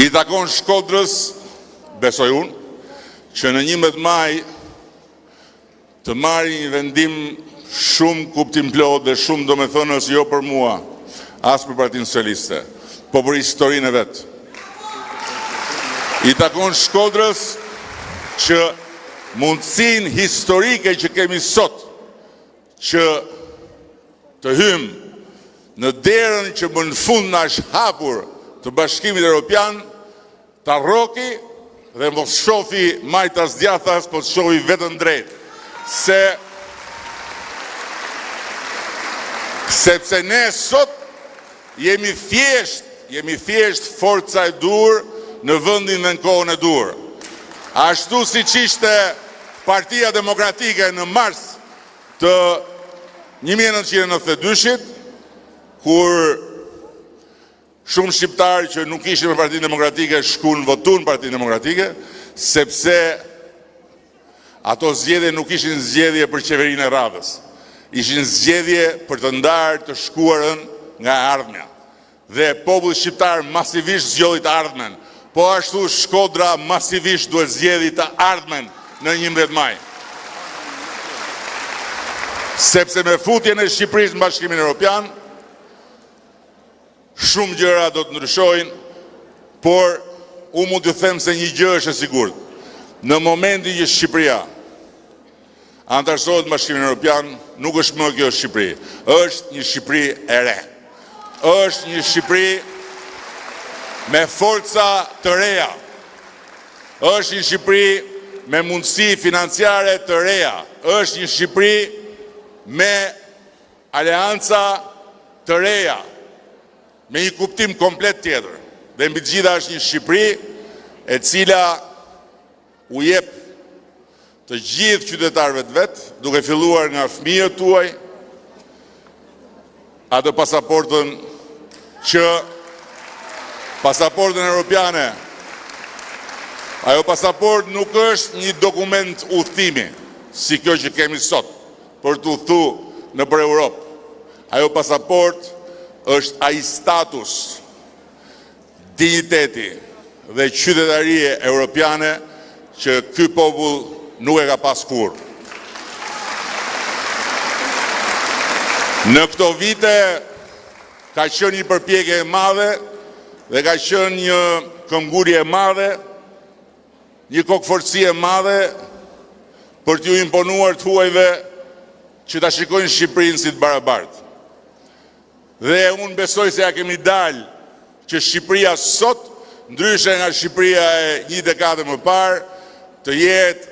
I takon Shkodrës, besoj unë, që në 11 maj të marrë një vendim shumë kuptimplot dhe shumë domethënës jo për mua, as për Partinë Socialiste, po për historinë e vetë. I takon Shkodrës që mundësin historike që kemi sot, që të hymë në derën që më në fund në është hapur të Bashkimit Evropian, të arroki dhe mos shofi majtas djathas, po të shofi vetën drejt. Sepse ne sot jemi thjesht forca e dur në vëndin dhe në kohën e dur. Ashtu si që ishte Partia Demokratike në mars të 1992-shit, kur shumë shqiptarë që nuk ishin me Partinë Demokratike shkun votun Partinë Demokratike, sepse ato zgjedhje nuk ishin zgjedhje për qeverinë e Radhës. Ishin zgjedhje për të ndarë të shkuarën nga ardhmja. Dhe populli shqiptar masivisht zgjodhi të ardhmen, po ashtu Shkodra masivisht duhet zgjedhi të ardhmen në 11 maj. Sepse me futjen e Shqipërisë në Bashkimin Evropian, shumë gjëra do të ndryshojnë, por unë mund të them se një gjë është e sigurt. Në momentin që Shqipëria antarësohet në Bashkimin Evropian, nuk është më kjo Shqipëri. Është një Shqipëri e re. Është një Shqipëri me forca të reja. Është një Shqipëri me mundësi financiare të reja. Është një Shqipëri me aleanca të reja, me një kuptim komplet tjetër. Dhe mbi të gjitha është një Shqipëri e cila u jep të gjithë qytetarëve të vetë, duke filluar nga fëmijët tuaj, atë pasaportën që pasaportën europiane. Ajo pasaport nuk është një dokument udhëtimi, si kjo që kemi sot, për të udhëtu në për Europë. Ajo pasaport është ai status, digniteti dhe qytetarie europiane që ky popull nuk e ka pas kurrë. Në këto vite ka qenë një përpjekje e madhe dhe ka qenë një këmbgurje e madhe, një kokëforci e madhe për t'ju imponuar të huajve që ta shikojnë Shqipërinë si të barabartë. Dhe unë besoj se ja kemi dalë që Shqipëria sot, ndryshe nga Shqipëria e një dekade më parë, të jetë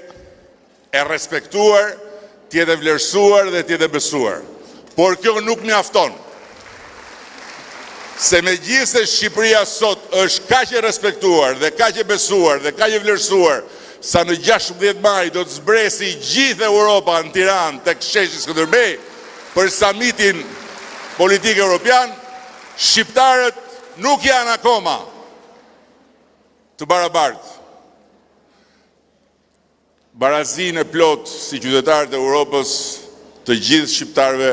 e respektuar, të jetë e vlerësuar dhe të jetë e besuar. Por kjo nuk mjafton. Se me gjithë se Shqipëria sot është kaq e respektuar dhe kaq e besuar dhe kaq e vlerësuar, sa në 16 maj do të zbresi gjithë Europa në Tiranë tek sheshi Skënderbej për samitin politik europian, shqiptarët nuk janë akoma të barabartë. Barazinë e plot si qytetarët e Europës, të gjithë shqiptarëve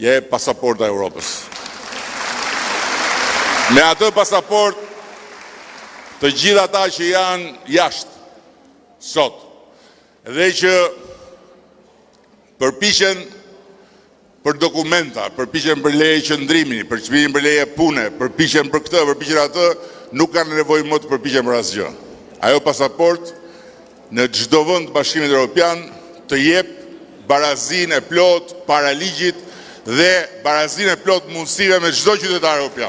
je pasaporta e Europës. Me atë pasaport, të gjithë ata që janë jashtë sot, dhe që përpiqen për dokumenta, përpiqen për leje qëndrimi, përpiqen për leje pune, përpiqen për këtë, përpiqen atë, nuk kanë nevojë më të përpiqen për asgjë. Ajo pasaport në çdo vend të Bashkimit Evropian të jep barazinë e plot para ligjit dhe barazinë e plot mundësive me çdo qytetar evropian.